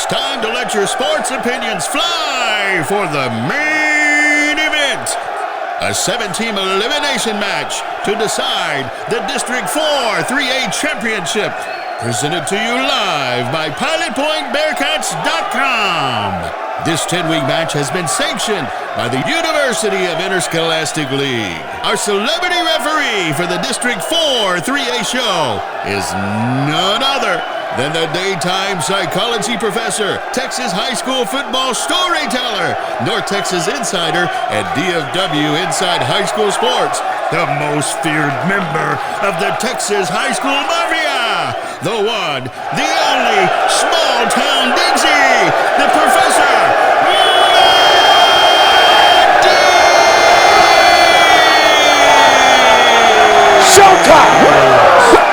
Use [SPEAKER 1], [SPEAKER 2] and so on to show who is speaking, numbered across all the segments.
[SPEAKER 1] It's time to let your sports opinions fly for the main event. A 7-team elimination match to decide the District 4 3A Championship. Presented to you live by PilotPointBearcats.com. This 10-week match has been sanctioned by the University of Interscholastic League. Our celebrity referee for the District 4 3A show is none other than the daytime psychology professor, Texas high school football storyteller, North Texas insider, and DFW Inside High School Sports, the most feared member of the Texas high school mafia, the one, the only, small-town Dixie, the professor,
[SPEAKER 2] Showtime!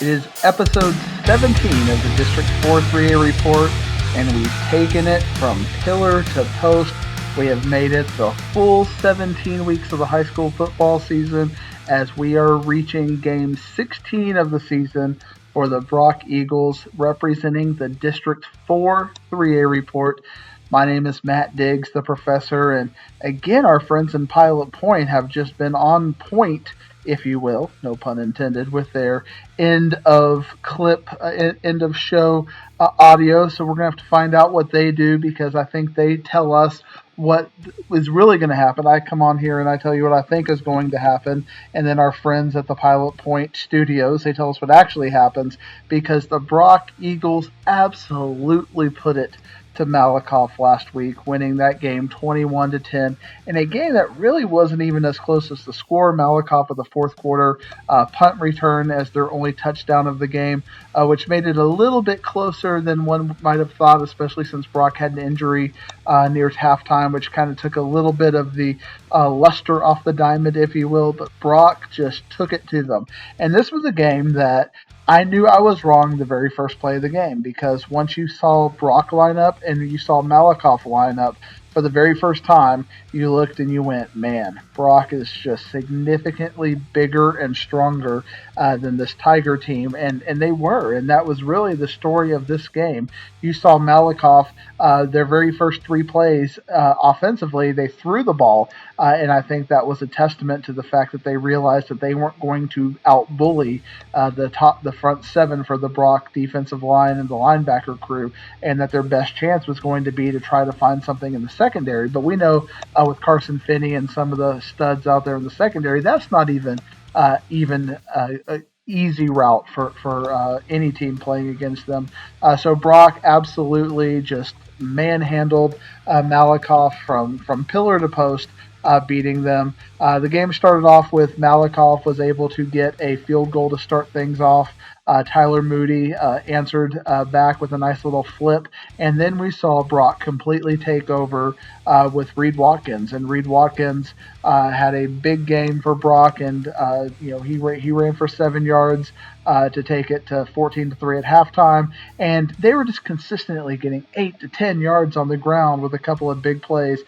[SPEAKER 2] It is episode 17 of the District 4 3A report, and we've taken it from pillar to post. We have made it the full 17 weeks of the high school football season as we are reaching game 16 of the season for the Brock Eagles, representing the District 4 3A report. My name is Matt Diggs, the professor, and again, our friends in Pilot Point have just been on point, if you will, no pun intended, with their end of show audio. So we're going to have to find out what they do, because I think they tell us what is really going to happen. I come on here and I tell you what I think is going to happen. And then our friends at the Pilot Point studios, they tell us what actually happens, because the Brock Eagles absolutely put it to Malakoff last week, winning that game 21-10, in a game that really wasn't even as close as the score. Malakoff with the fourth quarter punt return as their only touchdown of the game, which made it a little bit closer than one might have thought, especially since Brock had an injury near halftime, which kind of took a little bit of the luster off the diamond, if you will, but Brock just took it to them. And this was a game that I knew I was wrong the very first play of the game, because once you saw Brock line up and you saw Malakoff line up for the very first time, you looked and you went, man, Brock is just significantly bigger and stronger than this Tiger team, and they were, and that was really the story of this game. You saw Malakoff, their very first three plays offensively, they threw the ball, and I think that was a testament to the fact that they realized that they weren't going to out-bully the front seven for the Brock defensive line and the linebacker crew, and that their best chance was going to be to try to find something in the secondary. But we know with Carson Finney and some of the studs out there in the secondary, that's not even an easy route for any team playing against them. So Brock absolutely just manhandled Malakoff from pillar to post, beating them. The game started off with Malakoff was able to get a field goal to start things off. Tyler Moody answered back with a nice little flip, and then we saw Brock completely take over with Reed Watkins, and Reed Watkins had a big game for Brock, and he ran for 7 yards to take it to 14-3 at halftime, and they were just consistently getting 8 to 10 yards on the ground with a couple of big plays.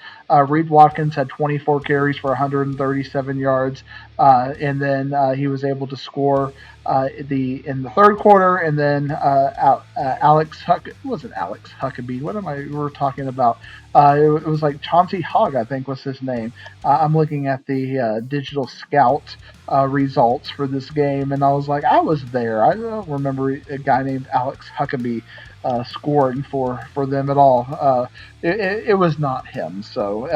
[SPEAKER 2] Reed Watkins had 24 carries for 137 yards, and then he was able to score in the third quarter, and then Alex Huckabee. What am I? We're talking about? It was like Chauncey Hogg, I think was his name. I'm looking at the digital scout results for this game, and I was like, I was there. I don't remember a guy named Alex Huckabee scoring for them at all. It was not him. So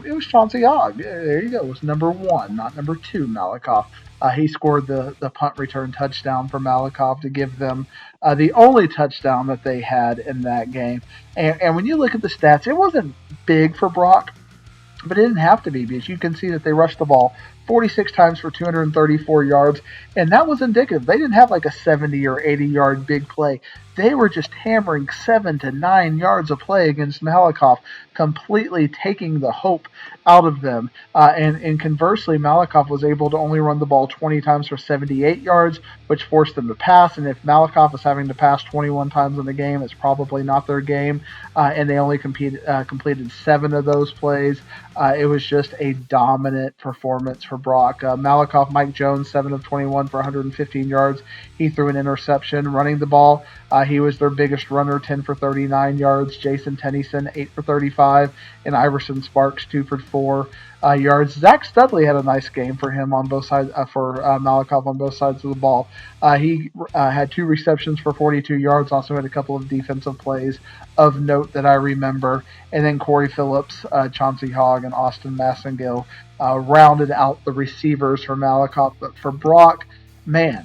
[SPEAKER 2] it was Chauncey Hogg. There you go. It was number 1, not number 2, Malakoff. He scored the punt return touchdown for Malakoff to give them the only touchdown that they had in that game. And when you look at the stats, it wasn't big for Brock, but it didn't have to be, because you can see that they rushed the ball 46 times for 234 yards, and that was indicative. They didn't have like a 70 or 80 yard big play. They were just hammering 7 to 9 yards of play against Malakoff, completely taking the hope out of them. And conversely, Malakoff was able to only run the ball 20 times for 78 yards, which forced them to pass. And if Malakoff is having to pass 21 times in the game, it's probably not their game. And they only completed 7 of those plays. It was just a dominant performance for Brock. Malakoff, Mike Jones, 7 of 21 for 115 yards. He threw an interception. Running the ball, he was their biggest runner, 10 for 39 yards. Jason Tennyson, 8 for 35. And Iverson Sparks, 2 for 4 yards. Zach Studley had a nice game for him on both sides, for Malakoff on both sides of the ball. He had 2 receptions for 42 yards, also had a couple of defensive plays of note that I remember. And then Corey Phillips, Chauncey Hogg, and Austin Massengill rounded out the receivers for Malakoff. But for Brock, man,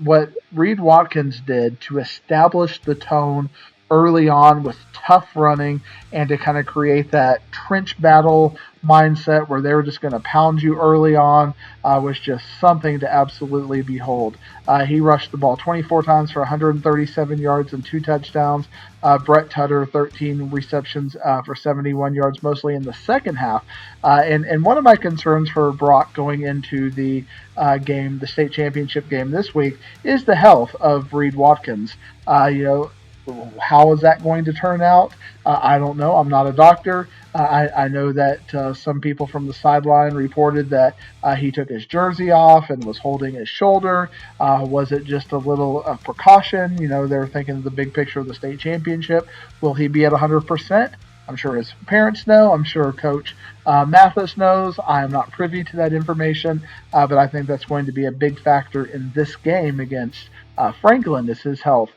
[SPEAKER 2] what Reed Watkins did to establish the tone early on with tough running and to kind of create that trench battle mindset where they were just going to pound you early on was just something to absolutely behold. He rushed the ball 24 times for 137 yards and 2 touchdowns. Brett Tutter, 13 receptions for 71 yards, mostly in the second half. And one of my concerns for Brock going into the game, the state championship game this week, is the health of Reed Watkins. How is that going to turn out? I don't know. I'm not a doctor. I know that some people from the sideline reported that he took his jersey off and was holding his shoulder. Was it just a little precaution? They were thinking of the big picture of the state championship. Will he be at 100%? I'm sure his parents know. I'm sure Coach Mathis knows. I am not privy to that information, but I think that's going to be a big factor in this game against Franklin, is his health.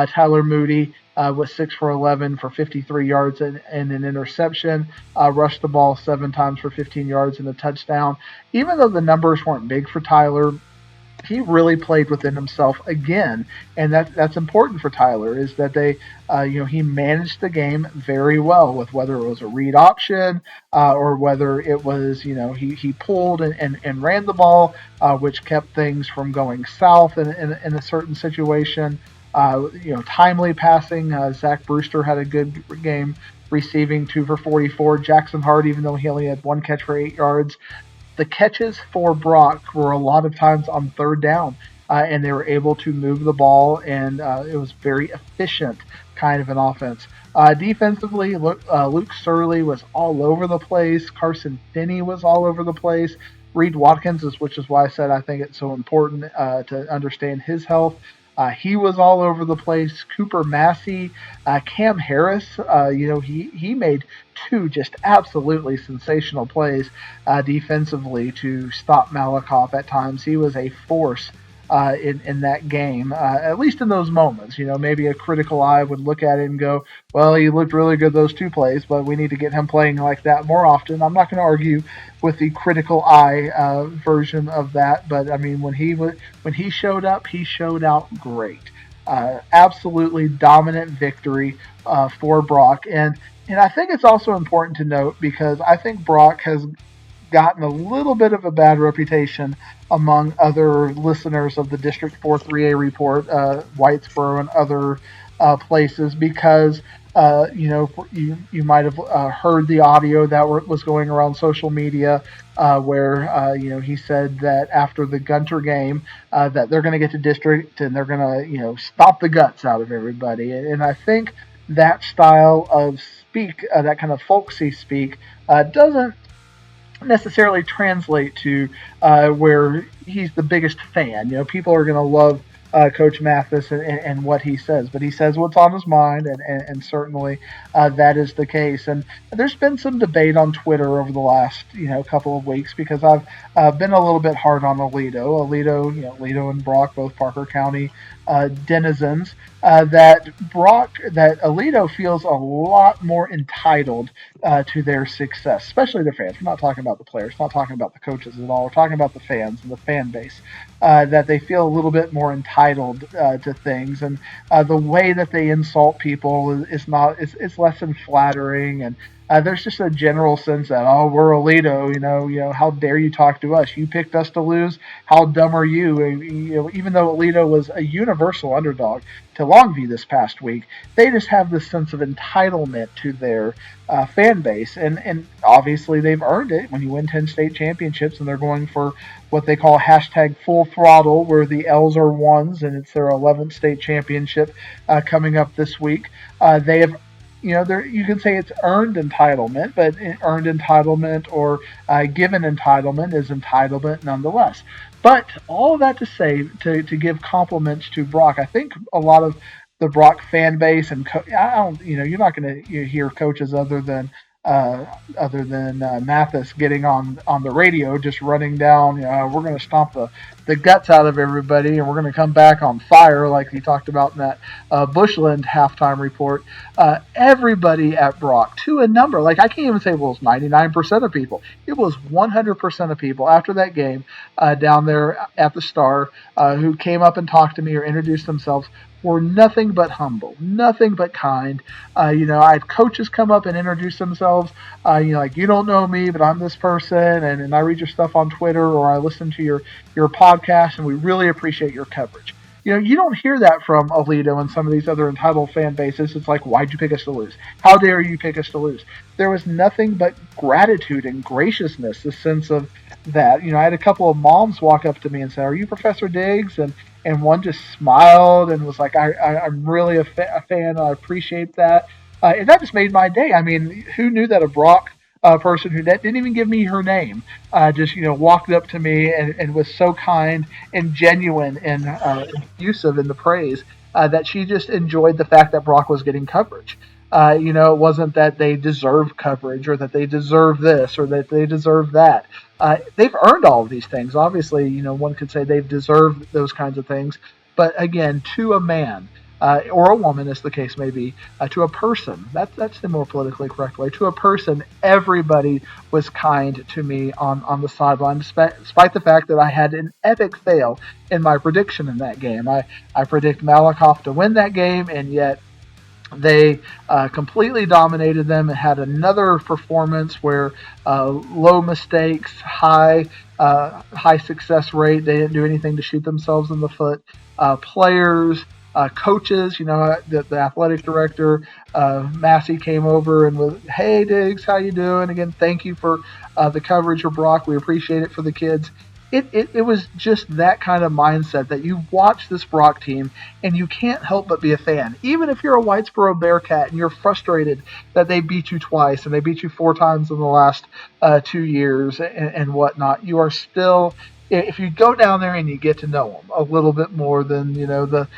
[SPEAKER 2] Tyler Moody was 6 for 11 for 53 yards and an interception. Rushed the ball 7 times for 15 yards and a touchdown. Even though the numbers weren't big for Tyler, he really played within himself again, and that's important for Tyler. Is that he managed the game very well, with whether it was a read option or whether it was he pulled and ran the ball, which kept things from going south in a certain situation. Timely passing. Zach Brewster had a good game receiving, 2 for 44. Jackson Hart, even though he only had 1 catch for 8 yards, the catches for Brock were a lot of times on third down, and they were able to move the ball, and it was very efficient kind of an offense. Defensively, Luke Surley was all over the place. Carson Finney was all over the place. Reed Watkins, which is why I said I think it's so important to understand his health. He was all over the place. Cooper Massey, Cam Harris, he made 2 just absolutely sensational plays defensively to stop Malakoff at times. He was a force in that game, at least in those moments. Maybe a critical eye would look at it and go, well, he looked really good those 2 plays, but we need to get him playing like that more often. I'm not going to argue with the critical eye version of that, but I mean, when he showed up, he showed out great. Absolutely dominant victory for Brock, and I think it's also important to note, because I think Brock has gotten a little bit of a bad reputation among other listeners of the District 4 3A report, Whitesboro and other places, because you might have heard the audio that was going around social media where he said that after the Gunter game that they're going to get to district and they're going to stomp the guts out of everybody, and I think that style of speak, that kind of folksy speak, doesn't necessarily translate to where he's the biggest fan. People are going to love Coach Mathis and what he says, but he says what's on his mind, and certainly that is the case. And there's been some debate on Twitter over the last couple of weeks, because I've been a little bit hard on Aledo. Aledo and Brock, both Parker County denizens, that Aledo feels a lot more entitled to their success, especially their fans. We're not talking about the players, not talking about the coaches at all. We're talking about the fans and the fan base. That they feel a little bit more entitled to things, and the way that they insult people is less than flattering, and There's just a general sense that, oh, we're Alito, how dare you talk to us? You picked us to lose. How dumb are you? Even though Alito was a universal underdog to Longview this past week, they just have this sense of entitlement to their fan base, and obviously they've earned it when you win 10 state championships, and they're going for what they call hashtag full throttle, where the L's are ones, and it's their 11th state championship coming up this week. They have you can say it's earned entitlement, but earned entitlement or given entitlement is entitlement nonetheless. But all of that to say, to give compliments to Brock, I think a lot of the Brock fan base and I don't, you're not going to hear coaches uh, other than Mathis getting on the radio, just running down. We're going to stomp the guts out of everybody, and we're going to come back on fire, like he talked about in that Bushland halftime report. Everybody at Brock, to a number, like I can't even say, well, it's 99% of people. It was 100% of people after that game down there at the Star who came up and talked to me or introduced themselves were nothing but humble, nothing but kind. I had coaches come up and introduce themselves. Like, you don't know me, but I'm this person, and I read your stuff on Twitter or I listen to your podcast, and we really appreciate your coverage. You don't hear that from Alito and some of these other entitled fan bases. It's like, why'd you pick us to lose? How dare you pick us to lose? There was nothing but gratitude and graciousness, the sense of that. I had a couple of moms walk up to me and say, "Are you Professor Diggs?" And one just smiled and was like, I'm really a fan. I appreciate that. And that just made my day. I mean, who knew that a Brock person who didn't even give me her name just, walked up to me and was so kind and genuine and effusive in the praise that she just enjoyed the fact that Brock was getting coverage. It wasn't that they deserve coverage or that they deserve this or that they deserve that. They've earned all of these things. Obviously, one could say they've deserved those kinds of things. But again, to a man or a woman, as the case may be, to a person, that's the more politically correct way, to a person, everybody was kind to me on the sideline, despite the fact that I had an epic fail in my prediction in that game. I predict Malakoff to win that game, and yet they completely dominated them and had another performance where low mistakes, high success rate. They didn't do anything to shoot themselves in the foot. Players, coaches, the athletic director, Massey came over and was, "Hey Diggs, how you doing? Again, thank you for the coverage of Brock. We appreciate it for the kids." It was just that kind of mindset that you watch this Brock team and you can't help but be a fan. Even if you're a Whitesboro Bearcat and you're frustrated that they beat you twice and they beat you 4 times in the last 2 years and whatnot, you are still, if you go down there and you get to know them a little bit more than the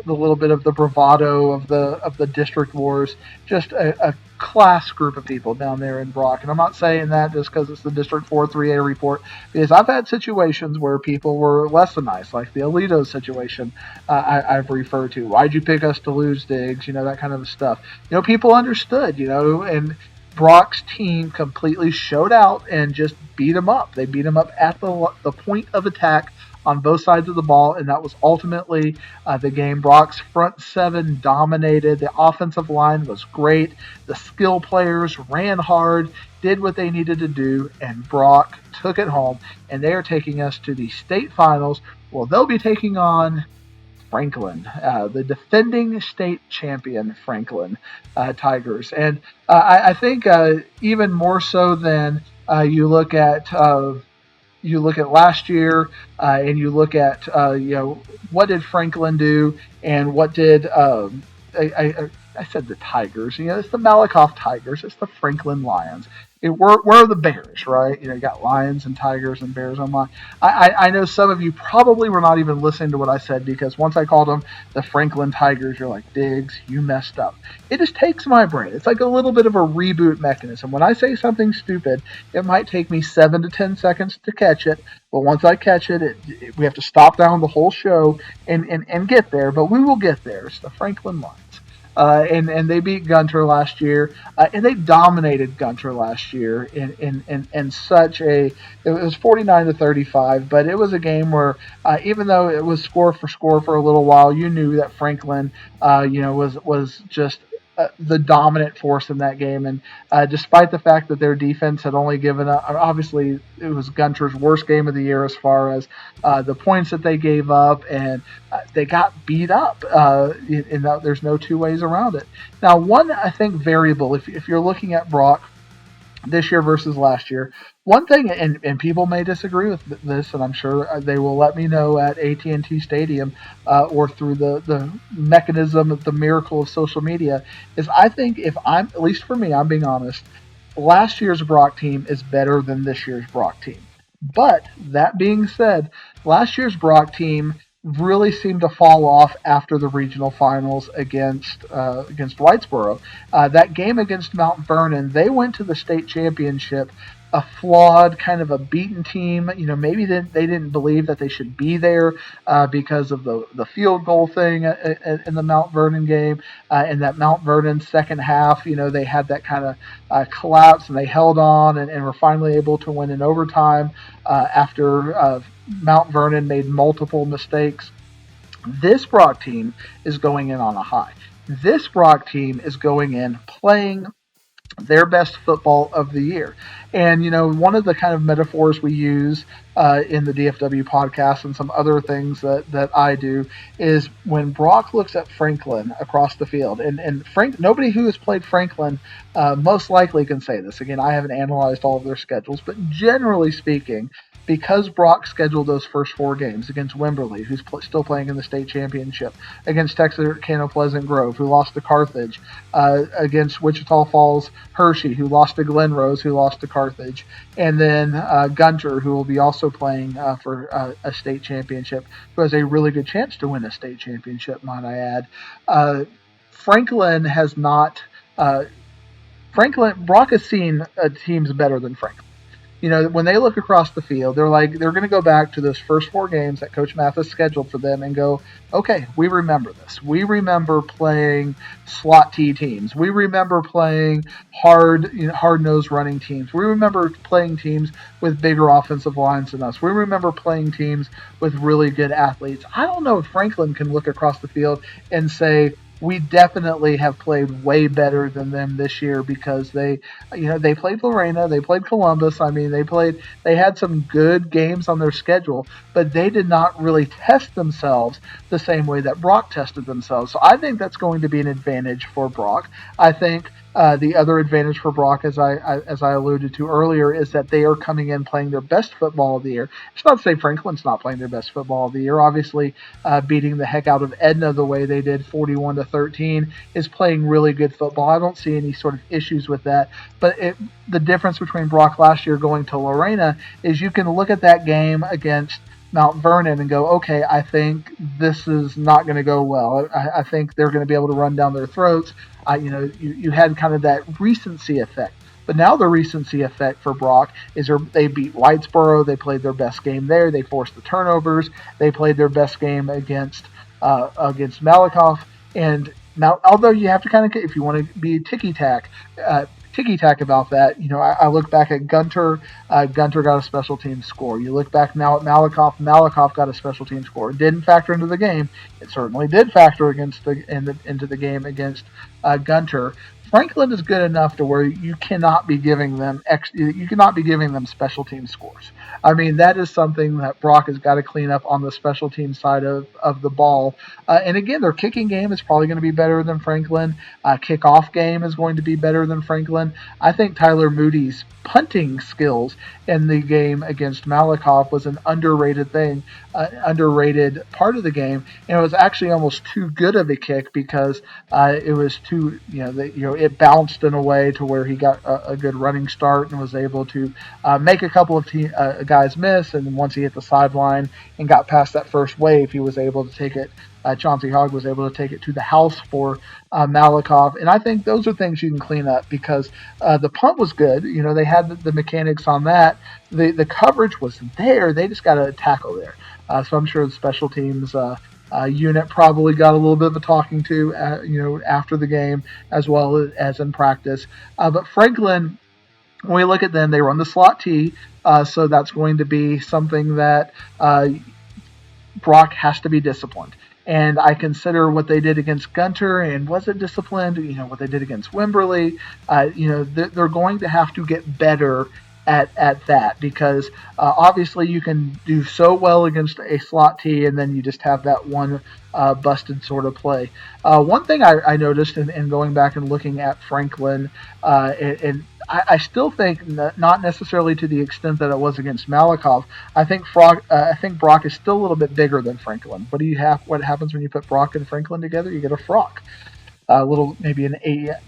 [SPEAKER 2] little bit of the bravado of the district wars, just a class group of people down there in Brock. And I'm not saying that just because it's the District 4 3A report, because I've had situations where people were less than nice, like the Alito situation I've referred to. Why'd you pick us to lose, Diggs? That kind of stuff. People understood, and Brock's team completely showed out and just beat them up. They beat them up at the point of attack on both sides of the ball, and that was ultimately the game. Brock's front 7 dominated. The offensive line was great. The skill players ran hard, did what they needed to do, and Brock took it home. And they are taking us to the state finals. Well, they'll be taking on Franklin, the defending state champion Franklin Tigers. And I think even more so than you look at last year and you look at what did Franklin do and what did I said the Tigers. It's the Malakoff Tigers. It's the Franklin Lions. We're the Bears, right? You got lions and tigers and bears on my. I know some of you probably were not even listening to what I said, because once I called them the Franklin Tigers, you're like, Diggs, you messed up. It just takes my brain. It's like a little bit of a reboot mechanism. When I say something stupid, it might take me 7 to 10 seconds to catch it. But once I catch it, we have to stop down the whole show and get there. But we will get there. It's the Franklin Lions. And they beat Gunter last year, and they dominated Gunter last year in such a. It was 49-35, but it was a game where even though it was score for a little while, you knew that Franklin, was just the dominant force in that game. And despite the fact that their defense had only given up, obviously it was Gunter's worst game of the year as far as the points that they gave up, and they got beat up. There's no two ways around it. Now, one, I think, variable, if you're looking at Brock this year versus last year. One thing, and people may disagree with this, and I'm sure they will let me know at AT&T Stadium or through the mechanism, the miracle of social media, is I think if I'm, at least for me, I'm being honest, last year's Brock team is better than this year's Brock team. But that being said, last year's Brock team really seemed to fall off after the regional finals against Whitesboro. That game against Mount Vernon, they went to the state championship a flawed, kind of a beaten team. Maybe they didn't believe that they should be there because of the field goal thing in the Mount Vernon game. In that Mount Vernon second half, they had that kind of collapse, and they held on and were finally able to win in overtime after Mount Vernon made multiple mistakes. This Brock team is going in on a high. This Brock team is going in playing their best football of the year. And, one of the kind of metaphors we use in the DFW podcast and some other things that I do is when Brock looks at Franklin across the field, and nobody who has played Franklin most likely can say this. Again, I haven't analyzed all of their schedules, but generally speaking, because Brock scheduled those first four games against Wimberley, who's still playing in the state championship, against Texarkana Pleasant Grove, who lost to Carthage, against Wichita Falls Hershey, who lost to Glen Rose, who lost to Carthage, and then Gunter, who will be also playing for a state championship, who has a really good chance to win a state championship, might I add. Franklin has not. Brock has seen teams better than Franklin. When they look across the field, they're going to go back to those first four games that Coach Mathis scheduled for them and go, okay, we remember this. We remember playing slot T teams. We remember playing hard-nosed running teams. We remember playing teams with bigger offensive lines than us. We remember playing teams with really good athletes. I don't know if Franklin can look across the field and say, we definitely have played way better than them this year because they played Lorena, they played Columbus. I mean, they had some good games on their schedule, but they did not really test themselves the same way that Brock tested themselves. So I think that's going to be an advantage for Brock. I think the other advantage for Brock, as I alluded to earlier, is that they are coming in playing their best football of the year. It's not to say Franklin's not playing their best football of the year. Obviously, beating the heck out of Edna the way they did, 41-13, is playing really good football. I don't see any sort of issues with that. But the difference between Brock last year going to Lorena is you can look at that game against Mount Vernon and go, okay, I think this is not going to go well. I think they're going to be able to run down their throats. You had kind of that recency effect. But now the recency effect for Brock is they beat Whitesboro. They played their best game there. They forced the turnovers. They played their best game against Malakoff. And now, although you have to kind of, if you want to be ticky-tack about that, I look back at Gunter. Gunter got a special team score. You look back now at Malakoff. Malakoff got a special team score. It didn't factor into the game. It certainly did factor into the game against Gunter. Franklin is good enough to where you cannot be giving them special team scores. I mean, that is something that Brock has got to clean up on the special team side of the ball. And again, their kicking game is probably going to be better than Franklin. Kickoff game is going to be better than Franklin. I think Tyler Moody's punting skills in the game against Malakoff was an underrated underrated part of the game, and it was actually almost too good of a kick because it was too, it bounced in a way to where he got a good running start and was able to make a couple of guys miss, and once he hit the sideline and got past that first wave, he was able to take it. Chauncey Hogg was able to take it to the house for Malakoff. And I think those are things you can clean up because the punt was good. They had the mechanics on that. The coverage was there. They just got a tackle there. So I'm sure the special teams unit probably got a little bit of a talking to, after the game as well as in practice. But Franklin, when we look at them, they run the slot T. So that's going to be something that Brock has to be disciplined. and I consider what they did against Gunter and was it disciplined, what they did against Wimberley, they're going to have to get better at that because obviously you can do so well against a slot T and then you just have that one busted sort of play. One thing I noticed in going back and looking at Franklin, and I still think not necessarily to the extent that it was against Malakoff. I think Brock is still a little bit bigger than Franklin. What happens when you put Brock and Franklin together? You get a frock. A little, maybe a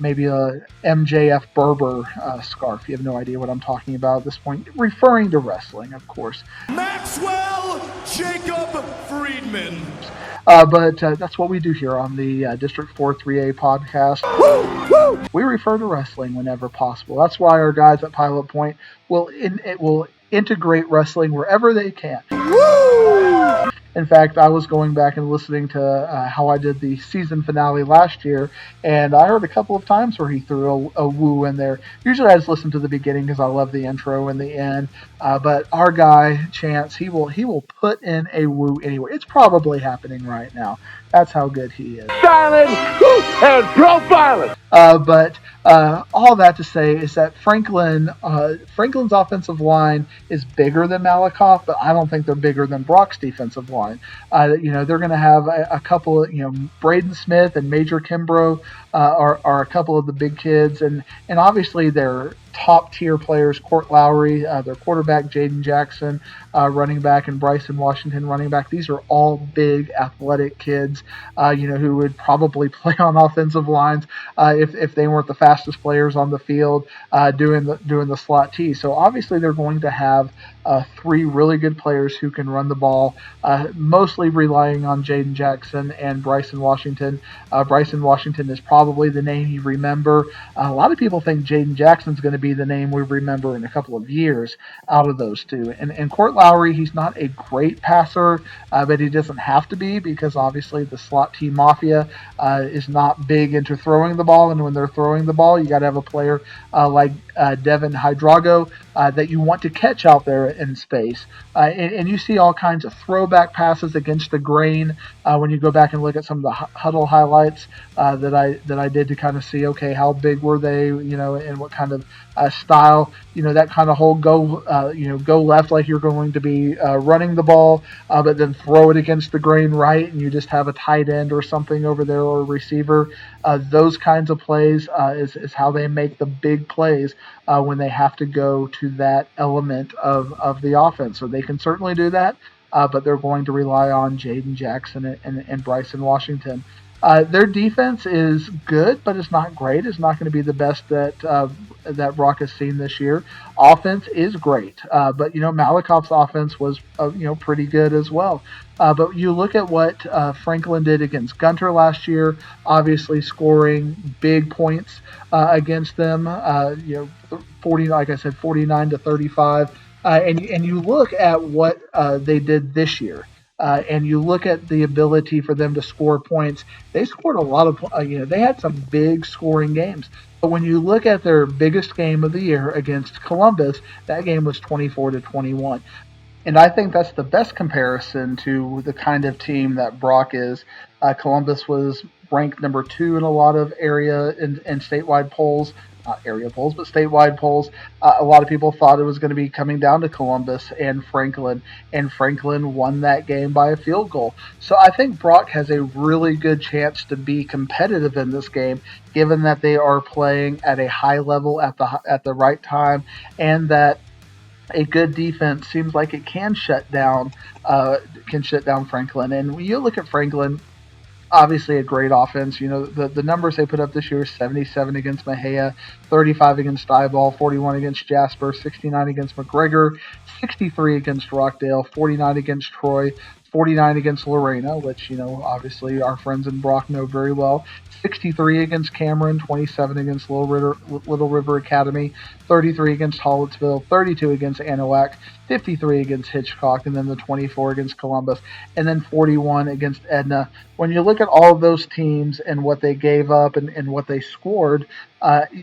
[SPEAKER 2] MJF Berber scarf. You have no idea what I'm talking about at this point. Referring to wrestling, of course.
[SPEAKER 3] Maxwell Jacob Friedman.
[SPEAKER 2] But that's what we do here on the District 4 3A podcast. Woo! Woo! We refer to wrestling whenever possible. That's why our guys at Pilot Point will integrate wrestling wherever they can. Woo! In fact, I was going back and listening to how I did the season finale last year, and I heard a couple of times where he threw a woo in there. Usually I just listen to the beginning because I love the intro and the end. But our guy, Chance, he will put in a woo anyway. It's probably happening right now. That's how good he is.
[SPEAKER 4] Silence and profiling.
[SPEAKER 2] But all that to say is that Franklin's offensive line is bigger than Malakoff, but I don't think they're bigger than Brock's defensive line. They're going to have a couple of, Braden Smith and Major Kimbrough are a couple of the big kids, and obviously they're top tier players. Court Lowry, their quarterback, Jaden Jackson, running back, and Bryson Washington, running back. These are all big athletic kids, who would probably play on offensive lines if they weren't the fastest players on the field doing the slot T. So obviously they're going to have three really good players who can run the ball, mostly relying on Jaden Jackson and Bryson Washington. Bryson Washington is probably the name you remember. A lot of people think Jaden Jackson's going to be the name we remember in a couple of years out of those two. And Court Lowry, he's not a great passer, but he doesn't have to be because obviously the slot T Mafia is not big into throwing the ball, and when they're throwing the ball, you got to have a player like Devin Hydrago that you want to catch out there in space. And you see all kinds of throwback passes against the grain when you go back and look at some of the huddle highlights that I did to kind of see, okay, how big were they, and what kind of style, that kind of whole go left like you're going to be running the ball, but then throw it against the grain right, and you just have a tight end or something over there or a receiver. Those kinds of plays is how they make the big plays when they have to go to that element of the offense. So they can certainly do that, but they're going to rely on Jaden Jackson and Bryson Washington. Their defense is good, but it's not great. It's not going to be the best that Brock has seen this year. Offense is great, but Malakoff's offense was pretty good as well. But you look at what Franklin did against Gunter last year, obviously scoring big points against them. 49 to 35, and you look at what they did this year. And you look at the ability for them to score points. They scored a lot of, they had some big scoring games. But when you look at their biggest game of the year against Columbus, that game was 24 to 21. And I think that's the best comparison to the kind of team that Brock is. Columbus was ranked number 2 in a lot of area and statewide polls. Not area polls, but statewide polls. A lot of people thought it was going to be coming down to Columbus and Franklin won that game by a field goal. So I think Brock has a really good chance to be competitive in this game, given that they are playing at a high level at the right time, and that a good defense seems like it can shut down Franklin. And when you look at Franklin, obviously a great offense. The numbers they put up this year: 77 against Mejia, 35 against Dieball, 41 against Jasper, 69 against McGregor, 63 against Rockdale, 49 against Troy, 49 against Lorena, which, obviously our friends in Brock know very well, 63 against Cameron, 27 against Little River Academy, 33 against Hollinsville, 32 against Anahuac, 53 against Hitchcock, and then the 24 against Columbus, and then 41 against Edna. When you look at all of those teams and what they gave up and what they scored,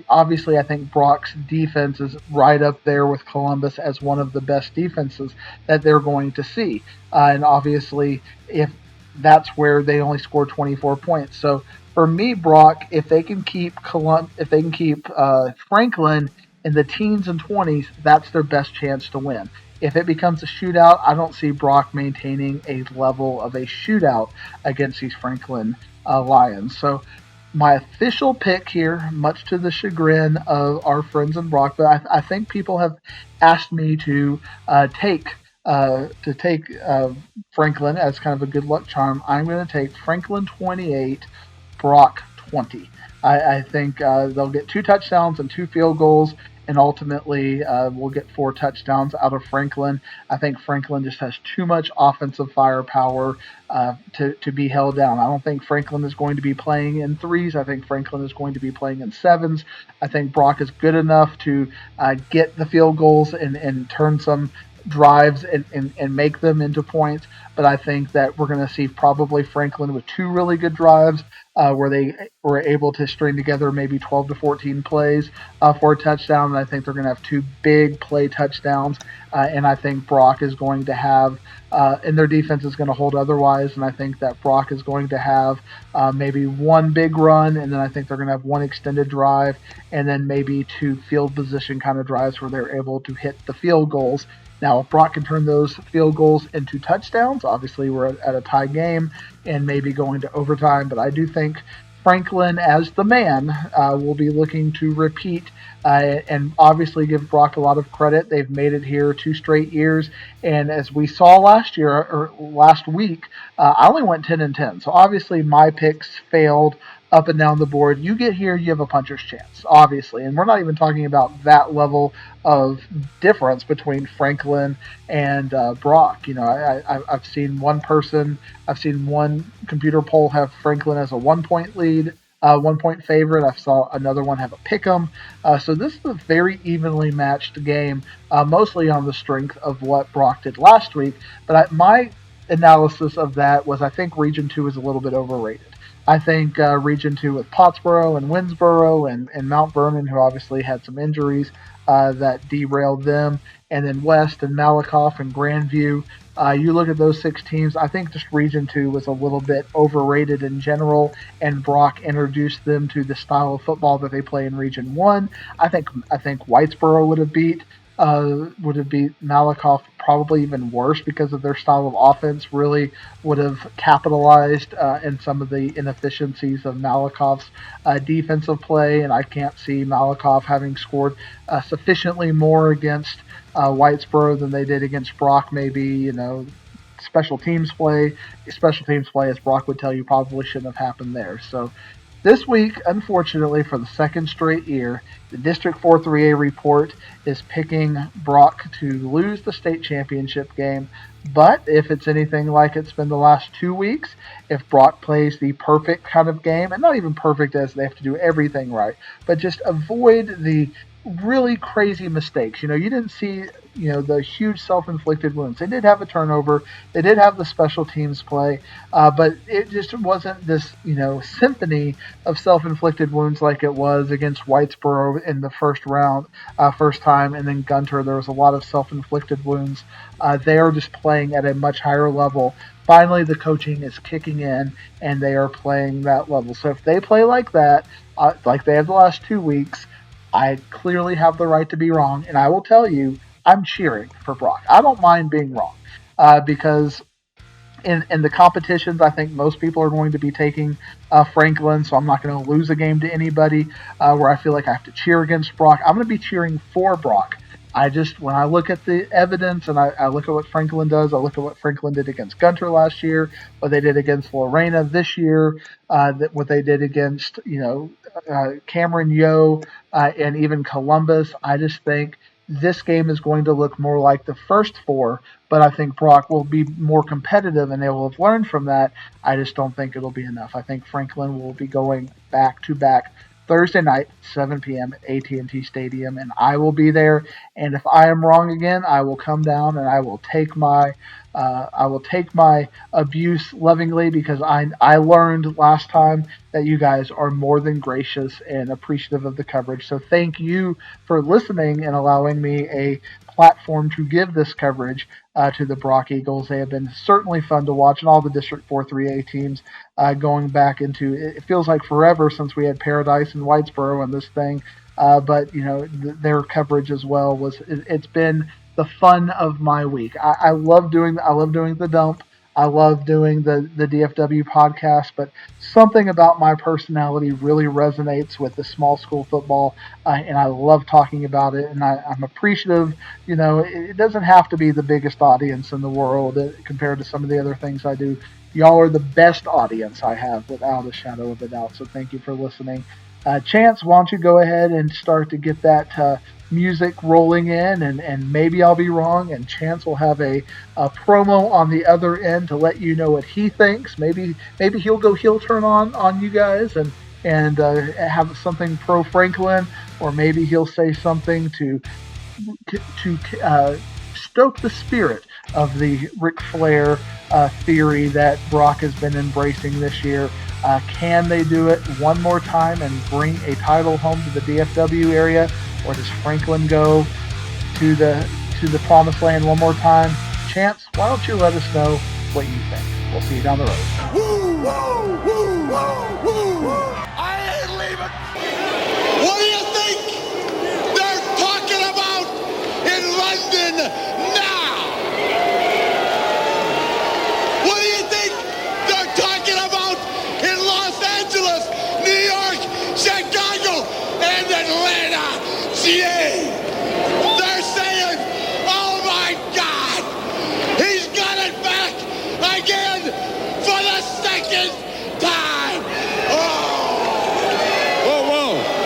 [SPEAKER 2] obviously I think Brock's defense is right up there with Columbus as one of the best defenses that they're going to see. And obviously, if that's where they only scored 24 points. So for me, Brock, if they can keep Franklin in the teens and 20s, that's their best chance to win. If it becomes a shootout, I don't see Brock maintaining a level of a shootout against these Franklin Lions. So my official pick here, much to the chagrin of our friends in Brock, but I think people have asked me to take Franklin as kind of a good luck charm. I'm going to take Franklin 28, Brock 20. I think they'll get 2 touchdowns and 2 field goals, and ultimately we'll get 4 touchdowns out of Franklin. I think Franklin just has too much offensive firepower to be held down. I don't think Franklin is going to be playing in 3s. I think Franklin is going to be playing in 7s. I think Brock is good enough to get the field goals and turn some drives and make them into points. But I think that we're going to see probably Franklin with 2 really good drives where they were able to string together maybe 12 to 14 plays for a touchdown. And I think they're going to have 2 big play touchdowns. And I think Brock is going to have, and their defense is going to hold otherwise. And I think that Brock is going to have maybe 1 big run, and then I think they're going to have 1 extended drive, and then maybe 2 field position kind of drives where they're able to hit the field goals. Now, if Brock can turn those field goals into touchdowns, obviously we're at a tie game and maybe going to overtime, but I do think Franklin, as the man, will be looking to repeat and obviously give Brock a lot of credit. They've made it here 2 straight years, and as we saw last year or last week, I only went 10-10. So obviously my picks failed up and down the board. You get here, you have a puncher's chance, obviously, and we're not even talking about that level of difference between Franklin and Brock. You know, I've seen one computer poll have Franklin as a 1-point lead. 1-point favorite. I saw another one have a pick 'em. So this is a very evenly matched game, mostly on the strength of what Brock did last week. But my analysis of that was I think Region 2 is a little bit overrated. I think Region 2 with Pottsboro and Winsboro and Mount Vernon, who obviously had some injuries that derailed them, and then West and Malakoff and Grandview. You look at those 6 teams, I think just Region 2 was a little bit overrated in general, and Brock introduced them to the style of football that they play in Region 1. I think Whitesboro would have beat Malakoff probably even worse because of their style of offense. Really would have capitalized in some of the inefficiencies of Malakoff's defensive play, and I can't see Malakoff having scored sufficiently more against Whitesboro than they did against Brock. Maybe, special teams play, as Brock would tell you, probably shouldn't have happened there. So this week, unfortunately, for the second straight year, the District 4 3A report is picking Brock to lose the state championship game. But if it's anything like it's been the last 2 weeks, if Brock plays the perfect kind of game, and not even perfect as they have to do everything right, but just avoid the really crazy mistakes. You didn't see, the huge self-inflicted wounds. They did have a turnover. They did have the special teams play, but it just wasn't this, symphony of self-inflicted wounds like it was against Whitesboro in the first time, and then Gunter. There was a lot of self-inflicted wounds. They are just playing at a much higher level. Finally, the coaching is kicking in, and they are playing that level. So if they play like that, like they have the last 2 weeks, I clearly have the right to be wrong, and I will tell you, I'm cheering for Brock. I don't mind being wrong because in the competitions, I think most people are going to be taking Franklin, so I'm not going to lose a game to anybody where I feel like I have to cheer against Brock. I'm going to be cheering for Brock. When I look at the evidence and I look at what Franklin does, I look at what Franklin did against Gunter last year, what they did against Lorena this year, what they did against, Cameron Yo and even Columbus. I just think this game is going to look more like the first 4, but I think Brock will be more competitive and they will have learned from that. I just don't think it'll be enough. I think Franklin will be going back-to-back Thursday night, 7 p.m. at AT&T Stadium, and I will be there. And if I am wrong again, I will come down and I will take my abuse lovingly, because I learned last time that you guys are more than gracious and appreciative of the coverage. So thank you for listening and allowing me a platform to give this coverage to the Brock Eagles. They have been certainly fun to watch, and all the District 4 3A teams going back into, it feels like forever since we had Paradise and Whitesboro on this thing, but their coverage as well it's been the fun of my week. I love doing the dump. I love doing the DFW podcast, but something about my personality really resonates with the small school football, and I love talking about it, and I'm appreciative. It doesn't have to be the biggest audience in the world compared to some of the other things I do. Y'all are the best audience I have, without a shadow of a doubt, so thank you for listening. Chance, why don't you go ahead and start to get that music rolling in, and maybe I'll be wrong, and Chance will have a promo on the other end to let you know what he thinks. Maybe he'll go heel turn on you guys and have something pro Franklin, or maybe he'll say something to stoke the spirit of the Ric Flair theory that Brock has been embracing this year. Can they do it one more time and bring a title home to the DFW area, or does Franklin go to the promised land one more time? Chance, why don't you let us know what you think? We'll see you down the road.
[SPEAKER 3] Woo, woo, woo, woo, woo. I ain't leaving. What do you think they're talking about in London now? What do you think they're talking about in Los Angeles, New York, Chicago, and Atlanta, GA? They're saying, oh my God, he's got it back again for the second time. Oh.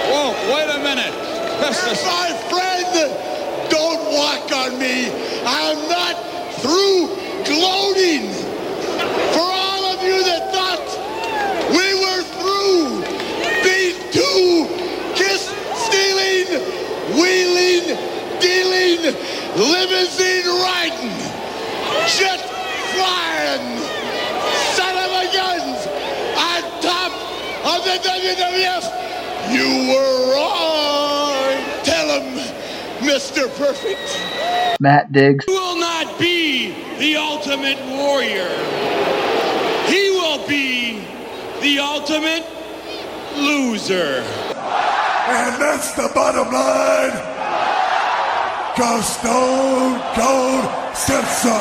[SPEAKER 5] Whoa, wait a minute.
[SPEAKER 3] My friend, don't walk on me. I'm not through gloating. For all of you that thought we were through, these two kiss-stealing, wheeling, dealing, limousine riding, jet flying, son of a guns on top of the WWF. You were wrong. Tell him, Mr. Perfect.
[SPEAKER 2] Matt Diggs.
[SPEAKER 3] He will not be the ultimate warrior. He will be the ultimate loser.
[SPEAKER 6] And that's the bottom line. 'Cause Stone Cold said so.